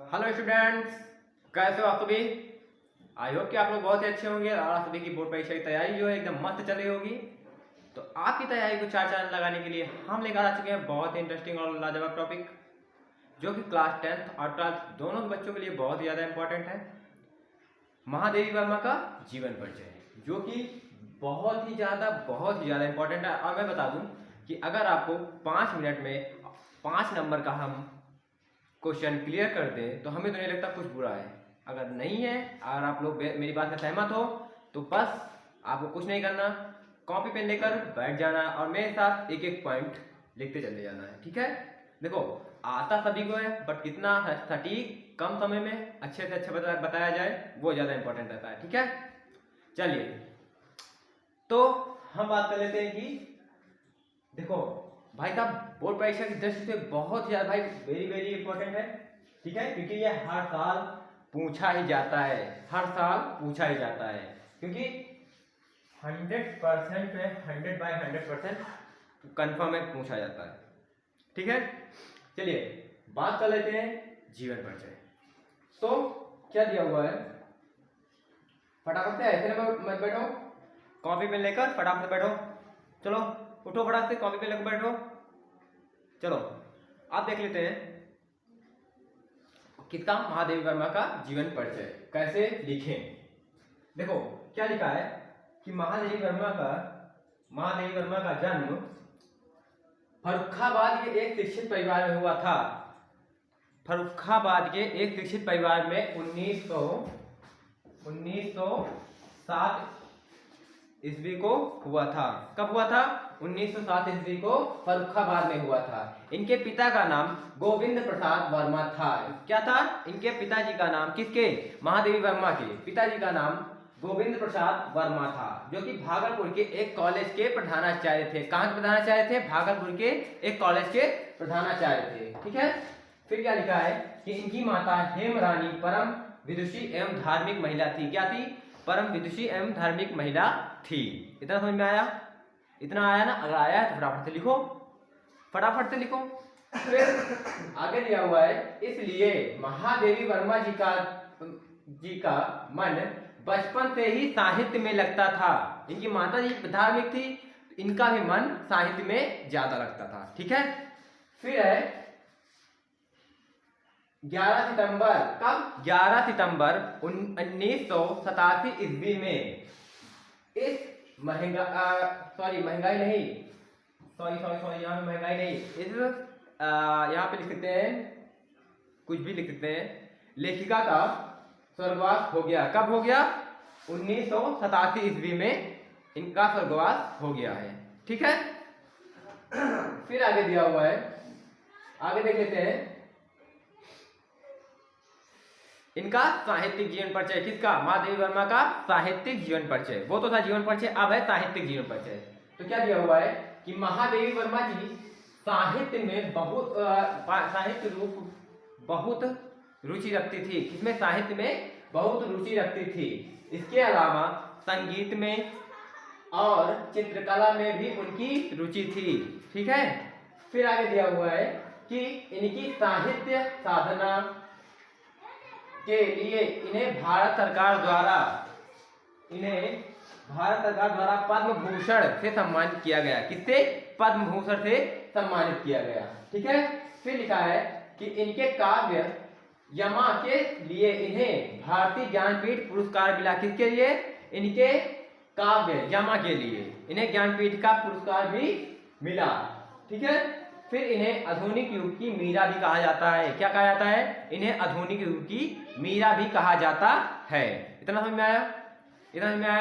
Hello students, कैसे हो आप सभी। आई होप कि आप लोग बहुत ही अच्छे होंगे और आप सभी की बोर्ड परीक्षा की तैयारी जो है एकदम मस्त चल रही होगी। तो आपकी तैयारी को चार चांद लगाने के लिए हम लेकर आ चुके हैं बहुत ही इंटरेस्टिंग और लाजवाब टॉपिक, जो कि क्लास 10th और 12th दोनों के बच्चों के लिए बहुत ही ज़्यादा इंपॉर्टेंट है। महादेवी वर्मा का जीवन परिचय, जो कि बहुत ही ज़्यादा इंपॉर्टेंट है। और मैं बता दूं कि अगर आपको 5 मिनट में 5 नंबर का हम क्वेश्चन क्लियर कर दे तो हमें तो नहीं लगता कुछ बुरा है। अगर नहीं है और आप लोग मेरी बात में सहमत हो तो बस आपको कुछ नहीं करना, कॉपी पेन लेकर बैठ जाना और मेरे साथ एक एक पॉइंट लिखते चले जाना है। ठीक है, देखो आता सभी को है, बट कितना सटीक कम समय में अच्छे से अच्छे बताया जाए वो ज़्यादा इंपॉर्टेंट रहता है। ठीक है, चलिए तो हम बात कर लेते हैं कि देखो भाई साहब, बोर्ड परीक्षा की दृष्टि से बहुत ज्यादा भाई वेरी इंपॉर्टेंट है। ठीक है, क्योंकि ये हर साल पूछा ही जाता है, क्योंकि 100% में 100/100% कन्फर्म में पूछा जाता है। ठीक है, चलिए बात कर लेते हैं जीवन परिचय। तो क्या दिया हुआ है, फटाफट से ऐसे मत बैठो, कॉपी पेन लेकर फटाफट से बैठो। चलो उठो, फटाफट से कॉपी पेन लेकर बैठो। चलो आप देख लेते हैं किसका, महादेवी वर्मा का जीवन परिचय कैसे लिखें। देखो क्या लिखा है कि महादेवी वर्मा का जन्म फर्रुखाबाद के एक शिक्षित परिवार में हुआ था। फर्रुखाबाद के एक शिक्षित परिवार में 1907 ईस्वी को हुआ था। कब हुआ था? 1907 ईस्वी को फर्रुखाबाद में हुआ था। इनके पिता का नाम गोविंद प्रसाद वर्मा था। क्या था? इनके पिताजी का नाम, किसके? महादेवी वर्मा के पिताजी का नाम गोविंद प्रसाद वर्मा था, जो कि भागलपुर के एक कॉलेज के प्रधानाचार्य थे। कहाँ के प्रधानाचार्य थे? भागलपुर के एक कॉलेज के प्रधानाचार्य थे। ठीक है, फिर क्या लिखा है कि इनकी माता हेमरानी परम विदुषी एवं धार्मिक महिला थी। क्या थी? परम विदुषी एवं धार्मिक महिला थी। इतना समझ में आया? इतना आया ना? अगर आया तो फटाफट से लिखो, फिर आगे दिया हुआ है, इसलिए महादेवी वर्मा जी का मन बचपन से ही साहित्य में लगता था। इनकी माता जी धार्मिक थी, इनका भी मन साहित्य में ज्यादा लगता था। ठीक है, फिर है 11 सितंबर, कब? 11 सितंबर 1987 ईस्वी में इस महंगाई नहीं, यहाँ पे महंगाई नहीं, इस यहाँ पे लिख सकते हैं, कुछ भी लिख सकते हैं, लेखिका का स्वर्गवास हो गया। कब हो गया? 1987 ईस्वी में इनका स्वर्गवास हो गया है। ठीक है, फिर आगे दिया हुआ है, आगे देख लेते हैं इनका साहित्यिक जीवन परिचय। किसका? महादेवी वर्मा का साहित्यिक जीवन परिचय। वो तो था जीवन परिचय, अब है साहित्यिक जीवन परिचय। तो क्या दिया हुआ है कि महादेवी वर्मा जी साहित्य में बहुत रुचि रखती थी। किसमें? साहित्य में बहुत रुचि रखती थी। इसके अलावा संगीत में और चित्रकला में भी उनकी रुचि थी। ठीक है, फिर आगे दिया हुआ है कि इनकी साहित्य साधना के लिए इन्हें भारत सरकार द्वारा पद्म भूषण से सम्मानित किया गया। किससे? पद्म भूषण से सम्मानित किया गया। ठीक है, फिर लिखा है कि इनके काव्य यमा के लिए इन्हें भारतीय ज्ञानपीठ पुरस्कार मिला। किसके लिए? इनके काव्य यमा के लिए इन्हें ज्ञानपीठ का पुरस्कार भी मिला। ठीक है, फिर इन्हें आधुनिक युग की मीरा भी कहा जाता है। क्या कहा जाता है? इन्हें आधुनिक युग की मीरा भी कहा जाता है। इतना समझ में आया?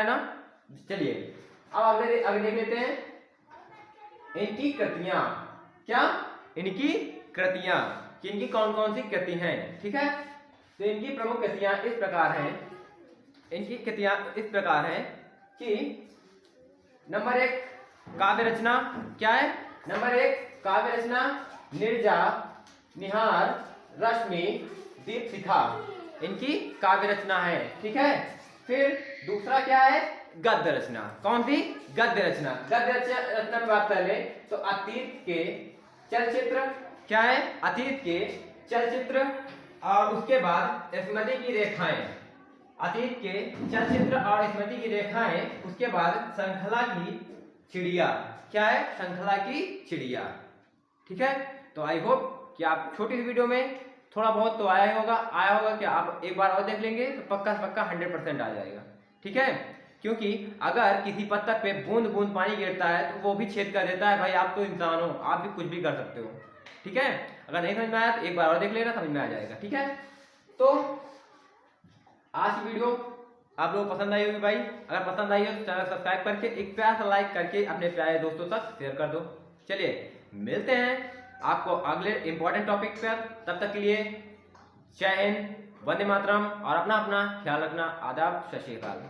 ना? चलिए अब आगे देख लेते हैं इनकी कृतियां। क्या? इनकी कृतियां, कि इनकी कौन कौन सी कृति हैं। ठीक है, तो इनकी प्रमुख कृतियां इस प्रकार हैं कि नंबर 1 काव्य रचना। क्या है? नंबर 1 काव्य रचना निर्जा, निहार, रश्मि, दीपशिखा, इनकी काव्य रचना है। ठीक है, फिर दूसरा क्या है? गद्य रचना। कौन सी? गद्य रचना। गद्य रचना में बात कर ले तो अतीत के चलचित्र। क्या है? अतीत के चलचित्र और उसके बाद स्मृति की रेखाएं, अतीत के चलचित्र और स्मृति की रेखाएं, उसके बाद श्रृंखला की चिड़िया। क्या है? श्रृंखला की चिड़िया। ठीक है, तो आई होप कि आप छोटी सी वीडियो में थोड़ा बहुत तो आया होगा कि आप एक बार और देख लेंगे तो पक्का 100% आ जाएगा। ठीक है, क्योंकि अगर किसी पत्थर पे बूंद बूंद पानी गिरता है तो वो भी छेद कर देता है। भाई आप तो इंसान हो, आप भी कुछ भी कर सकते हो। ठीक है, अगर नहीं समझ में आया तो एक बार और देख लेना, समझ में आ जाएगा। ठीक है, तो आज की वीडियो आप लोग पसंद आई होगी भाई। अगर पसंद आई हो तो चैनल सब्सक्राइब करके एक प्यार सा लाइक करके अपने प्यारे दोस्तों तक शेयर कर दो। चलिए मिलते हैं आपको अगले इंपॉर्टेंट टॉपिक पर। तब तक के लिए जय हिंद, वंदे मातरम और अपना ख्याल रखना। आदाब, सत श्री अकाल।